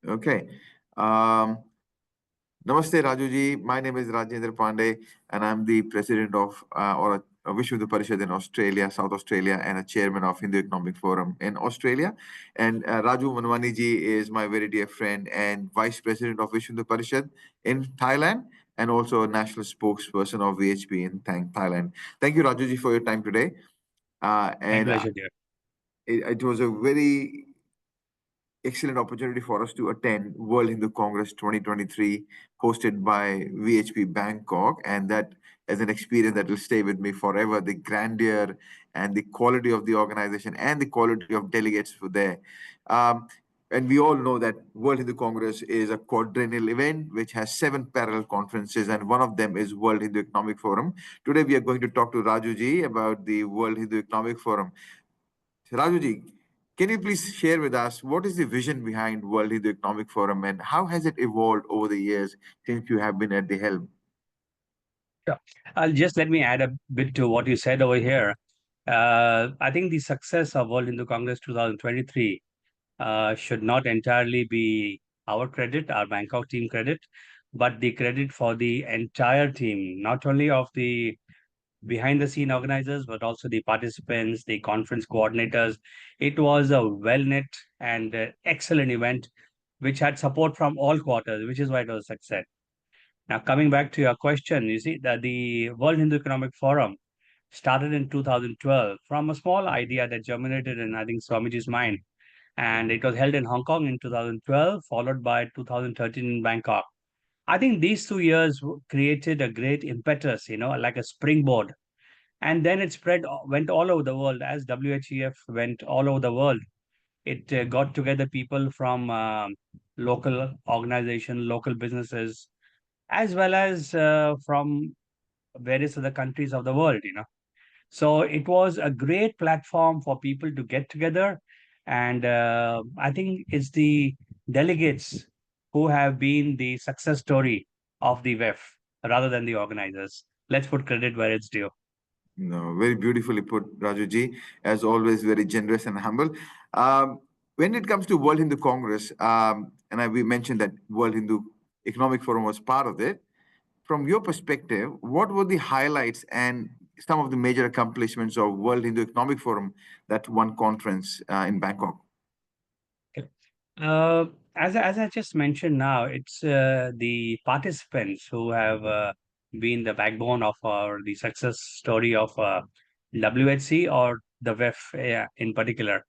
Okay. Um, Namaste, Rajuji. My name is Rajendra Pandey, and I'm the president of Vishnu Parishad in Australia, South Australia, and a chairman of Hindu Economic Forum in Australia. And Raju Manwani ji is my very dear friend and vice president of Vishnu Parishad in Thailand, and also a national spokesperson of VHP in Thailand. Thank you, Rajuji, for your time today. My And pleasure, dear. it was a very excellent opportunity for us to attend World Hindu Congress 2023, hosted by VHP Bangkok, and that is an experience that will stay with me forever. The grandeur and the quality of the organization and the quality of delegates who were there. Um, and we all know that World Hindu Congress is a quadrennial event which has 7 parallel conferences, and one of them is World Hindu Economic Forum. Today, we are going to talk to Raju ji about the World Hindu Economic Forum. Rajuji, can you please share with us what is the vision behind World Hindu Economic Forum and how has it evolved over the years since you have been at the helm? Sure. I'll just let me add a bit to what you said over here. I think the success of World Hindu Congress 2023 should not entirely be our credit, our Bangkok team credit, but the credit for the entire team, not only of the behind the scene organizers, but also the participants, the conference coordinators. It was a well knit and excellent event, which had support from all quarters, which is why it was a success. Now, coming back to your question, you see that the World Hindu Economic Forum started in 2012 from a small idea that germinated in, I think, Swamiji's mind. And it was held in Hong Kong in 2012, followed by 2013 in Bangkok. I think these 2 years created a great impetus, like a springboard. And then it spread, went all over the world as WHEF went all over the world. It got together people from local organization, local businesses, as well as from various other countries of the world. So it was a great platform for people to get together. And I think it's the delegates who have been the success story of the WEF rather than the organizers. Let's put credit where it's due. No, very beautifully put, Rajuji. As always, very generous and humble. Um, when it comes to World Hindu Congress, we mentioned that World Hindu Economic Forum was part of it. From your perspective, what were the highlights and some of the major accomplishments of World Hindu Economic Forum, that one conference in Bangkok? Okay. Uh, as I just mentioned now, it's the participants who have been the backbone of the success story of WHC or the WEF in particular.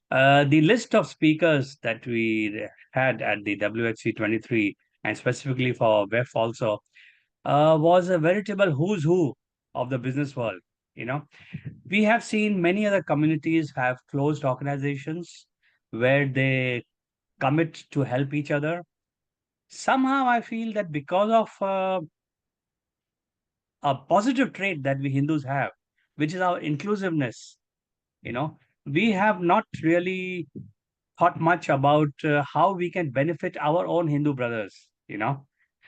The list of speakers that we had at the WHC 23 and specifically for WEF also was a veritable who's who of the business world. You know, we have seen many other communities have closed organizations where they commit to help each other. Somehow, I feel that because of a positive trait that we Hindus have, which is our inclusiveness, you know, we have not really thought much about how we can benefit our own Hindu brothers.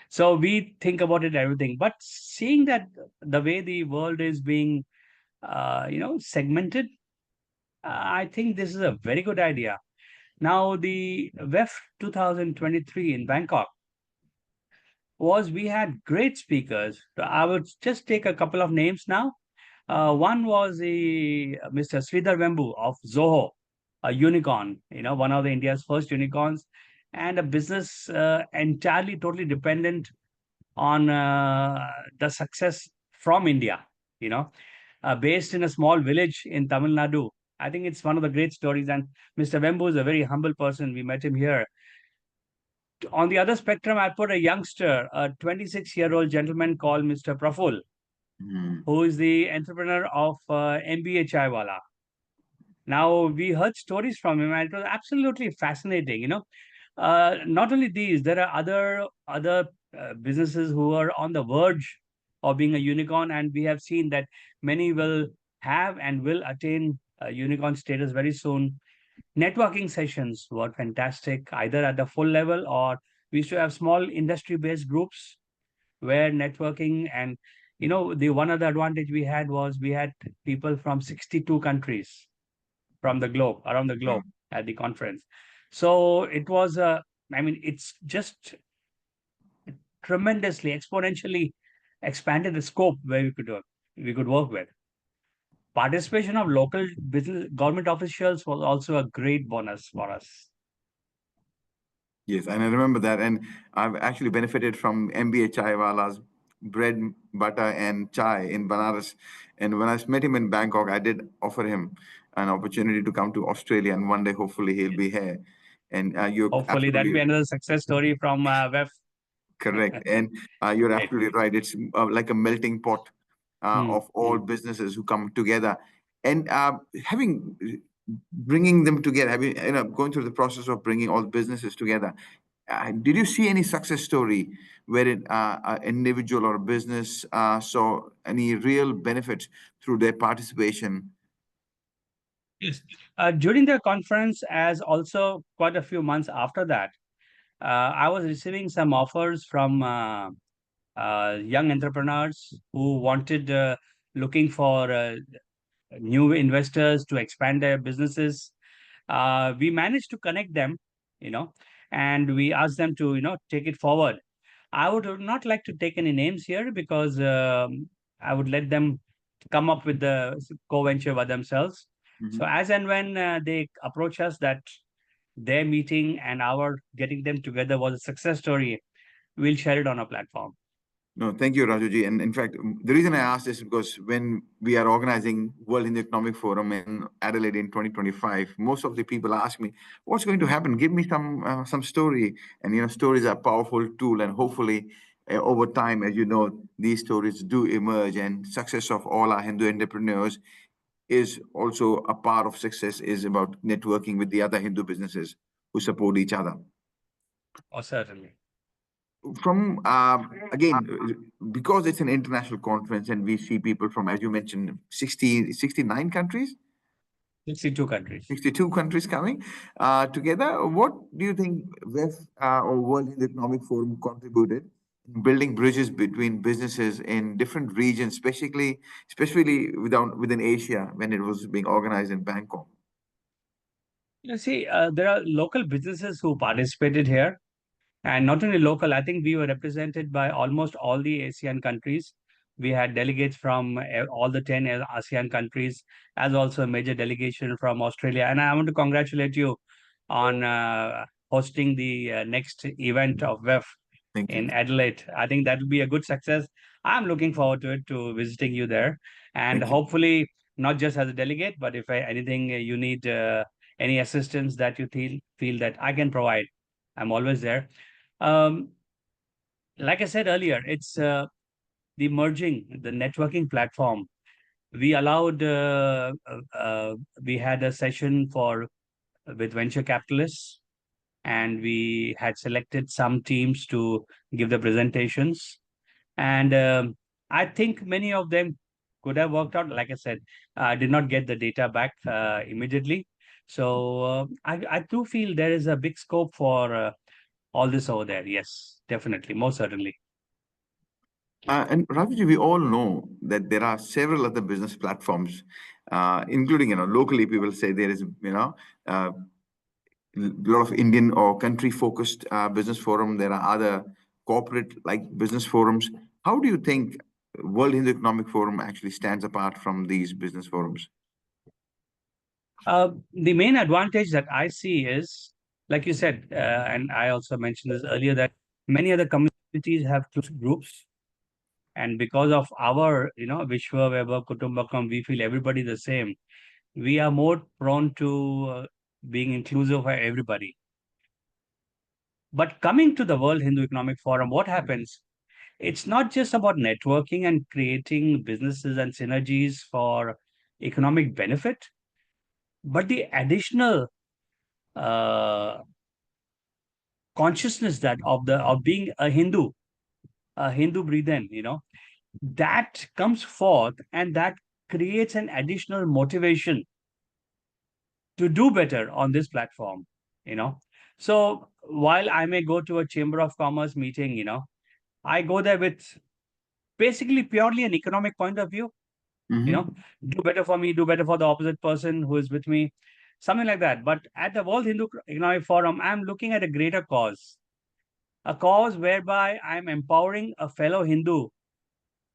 So we think about it everything, but seeing that the way the world is being, segmented, I think this is a very good idea. Now, the WEF 2023 in Bangkok was we had great speakers. I would just take a couple of names now. One was the Mr. Sridhar Vembu of Zoho, a unicorn, one of the India's first unicorns, and a business entirely, totally dependent on the success from India, you know, based in a small village in Tamil Nadu. I think it's one of the great stories. And Mr. Vembu is a very humble person. We met him here. On the other spectrum, I put a youngster, a 26-year-old gentleman called Mr. Praful, Hmm. who is the entrepreneur of MBA Chaiwala. Now, we heard stories from him, and it was absolutely fascinating. Not only these, there are other businesses who are on the verge of being a unicorn, and we have seen that many will have and will attain unicorn status very soon. Networking sessions were fantastic, either at the full level or we used to have small industry-based groups where networking and the one other advantage we had was we had people from 62 countries from the globe, around the globe at the conference. So it was I mean, it's just tremendously, exponentially expanded the scope where we could work with. Participation of local business government officials was also a great bonus for us. Yes, and I remember that. And I've actually benefited from MBA Chaiwala's bread, butter, and chai in Banaras. And when I met him in Bangkok, I did offer him an opportunity to come to Australia, and one day, hopefully, he'll be here. And you're Hopefully, that'll absolutely be another success story from correct. WHEF. And you're Right. absolutely right. It's like a melting pot Hmm, of all hmm. businesses who come together. And having bringing them together, having going through the process of bringing all businesses together. Did you see any success story wherein an individual or a business saw any real benefits through their participation? Yes. During the conference, as also quite a few months after that, I was receiving some offers from young entrepreneurs who wanted looking for new investors to expand their businesses. We managed to connect them, you know, and we asked them to, take it forward. I would not like to take any names here because I would let them come up with the co-venture by themselves. So Mhm. as and when they approach us that their meeting and our getting them together was a success story, we'll share it on our platform. No, thank you, Rajuji. And in fact, the reason I asked is because when we are organizing World Hindu Economic Forum in Adelaide in 2025, most of the people ask me, "What's going to happen? Give me some story." And stories are a powerful tool, and hopefully, over time, as you know, these stories do emerge, and success of all our Hindu entrepreneurs is also a part of success. Is about networking with the other Hindu businesses who support each other. Oh, certainly. From again because it's an international conference and we see people from, as you mentioned, 69 countries, 62 countries. 62 countries coming together. What do you think WEF or World Economic Forum contributed in building bridges between businesses in different regions, especially within Asia when it was being organized in Bangkok? You see, there are local businesses who participated here. And not only local, I think we were represented by almost all the ASEAN countries. We had delegates from all the 10 ASEAN countries, as also a major delegation from Australia. And I want to congratulate you on hosting the next event of WEF Thank you. in Adelaide. I think that will be a good success. I'm looking forward to it, to visiting you there. And Thank you. hopefully, not just as a delegate, but if anything you need, any assistance that you feel that I can provide, I'm always there. Um, like I said earlier, it's the merging, the networking platform. We allowed, we had a session for with venture capitalists, and we had selected some teams to give the presentations. And I think many of them could have worked out. Like I said, I did not get the data back immediately. So I do feel there is a big scope for all this over there. Yes, definitely, most certainly. And Raviji, we all know that there are several other business platforms, including, locally, people say there is, a lot of Indian or country-focused business forum. There are other corporate-like business forums. How do you think World Hindu Economic Forum actually stands apart from these business forums? The main advantage that I see is, like you said, and I also mentioned this earlier, that many other communities have close groups. And because of our, Vishwa Weber Kutumbakam, we feel everybody the same. We are more prone to being inclusive for everybody. But coming to the World Hindu Economic Forum, what happens? It's not just about networking and creating businesses and synergies for economic benefit, but the additional uh, consciousness that of being a Hindu breathe-in, that comes forth and that creates an additional motivation to do better on this platform, you know. So while I may go to a Chamber of Commerce meeting, I go there with basically purely an economic point of view, you Hmm. know, do better for me, do better for the opposite person who is with me. something like that. But at the World Hindu Economic Forum, I'm looking at a greater cause, a cause whereby I'm empowering a fellow Hindu,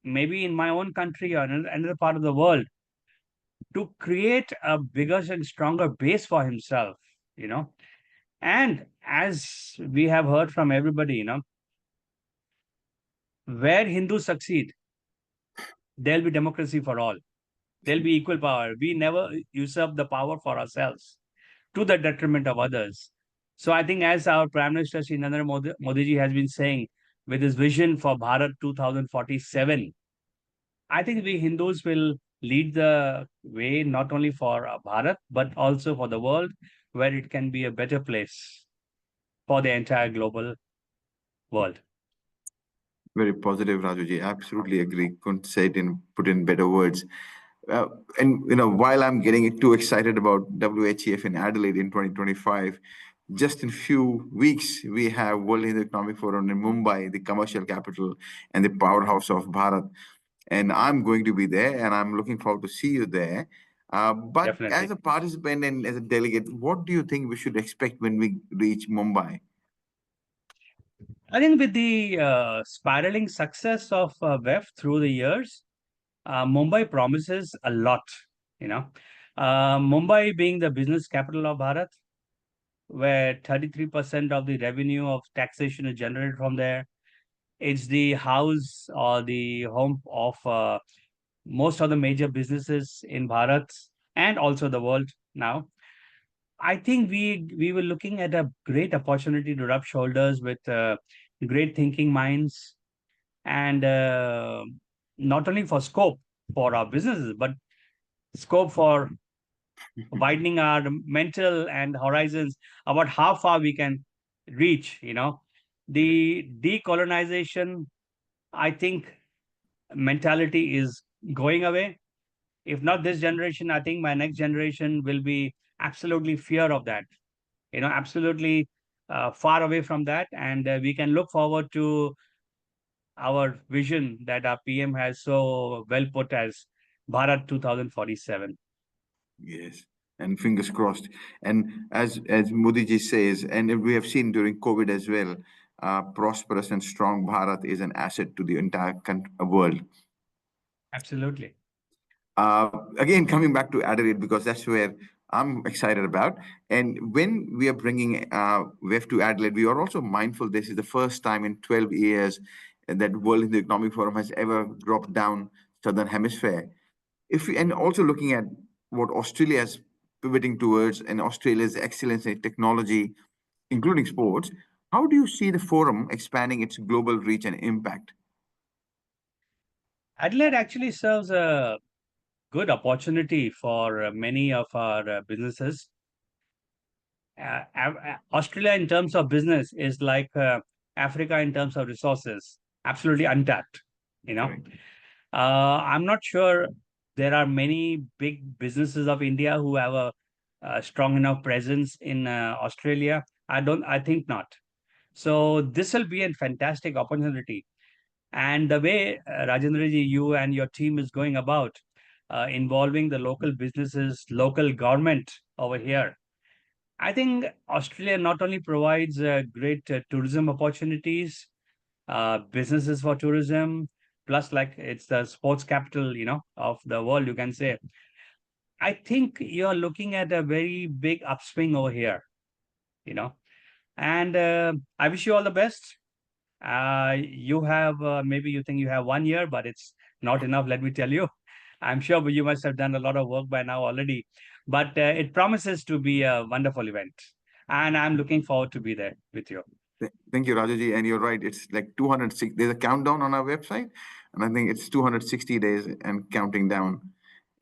maybe in my own country or another part of the world, to create a bigger and stronger base for himself, you know. And as we have heard from everybody, where Hindus succeed, there'll be democracy for all. There'll be equal power. We never usurp the power for ourselves to the detriment of others. So I think, as our Prime Minister Shri Narendra Modi ji has been saying, with his vision for Bharat 2047, I think we Hindus will lead the way not only for Bharat, but also for the world, where it can be a better place for the entire global world. Very positive, Rajuji. Absolutely agree. Couldn't say it in put in better words. Uh, and while I'm getting too excited about WHEF in Adelaide in 2025, just in few weeks we have World Economic Forum in Mumbai, the commercial capital and the powerhouse of Bharat. And I'm going to be there, and I'm looking forward to see you there. But as Definitely. a participant and as a delegate, what do you think we should expect when we reach Mumbai? I think with the spiraling success of WEF through the years, Mumbai promises a lot, you know. Mumbai being the business capital of Bharat, where 33% of the revenue of taxation is generated from there. It's the house or the home of most of the major businesses in Bharat and also the world now. I think we were looking at a great opportunity to rub shoulders with great thinking minds, and not only for scope for our businesses, but scope for widening our mental and horizons about how far we can reach. The decolonization, I think, mentality is going away. If not this generation, I think my next generation will be absolutely fear of that, absolutely far away from that. And we can look forward to our vision that our PM has so well put as Bharat 2047. Yes, and fingers crossed. And as Modi ji says, and we have seen during COVID as well, prosperous and strong Bharat is an asset to the entire world. Absolutely. Again, coming back to Adelaide, because that's where I'm excited about. And when we are bringing WEF to Adelaide, we are also mindful this is the first time in 12 years that World Economic Forum has ever dropped down Southern Hemisphere. And also looking at what Australia is pivoting towards and Australia's excellence in technology, including sports, how do you see the forum expanding its global reach and impact? Adelaide actually serves a good opportunity for many of our businesses. Australia, in terms of business, is like Africa in terms of resources, absolutely untapped. You know, Correct. I'm not sure there are many big businesses of India who have a strong enough presence in Australia. I think not. So this will be a fantastic opportunity. And the way, Rajendra ji, you and your team is going about involving the local businesses, local government over here, I think Australia not only provides great tourism opportunities, businesses for tourism, plus like it's the sports capital, of the world, you can say. I think you're looking at a very big upswing over here, you know. And I wish you all the best. You have maybe you think you have 1 year, but it's not enough. Let me tell you, I'm sure you must have done a lot of work by now already. But it promises to be a wonderful event, and I'm looking forward to be there with you. Thank you, Rajaji. And you're right. It's like 206. There's a countdown on our website, and I think it's 260 days and counting down.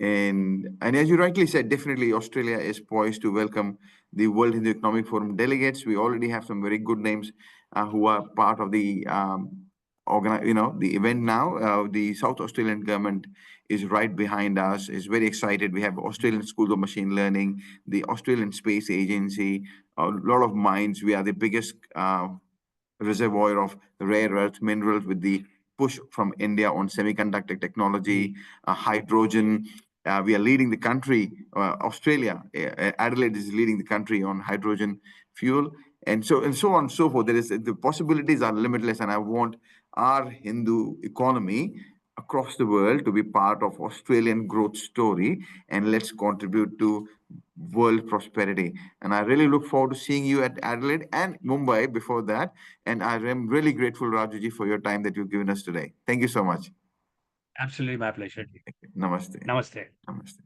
And as you rightly said, definitely Australia is poised to welcome the World Hindu Economic Forum delegates. We already have some very good names who are part of the the event now. The South Australian government is right behind us. Is very excited. We have Australian School of Machine Learning, the Australian Space Agency, a lot of mines. We are the biggest reservoir of rare earth minerals with the push from India on semiconductor technology, hydrogen, We are leading the country, Australia, Adelaide is leading the country on hydrogen fuel, and so on and so forth. The possibilities are limitless, and I want our Hindu economy across the world to be part of Australian growth story, and let's contribute to world prosperity. And I really look forward to seeing you at Adelaide and Mumbai before that. And I am really grateful, Rajuji, for your time that you've given us today. Thank you so much. Absolutely my pleasure. Namaste. Namaste. Namaste.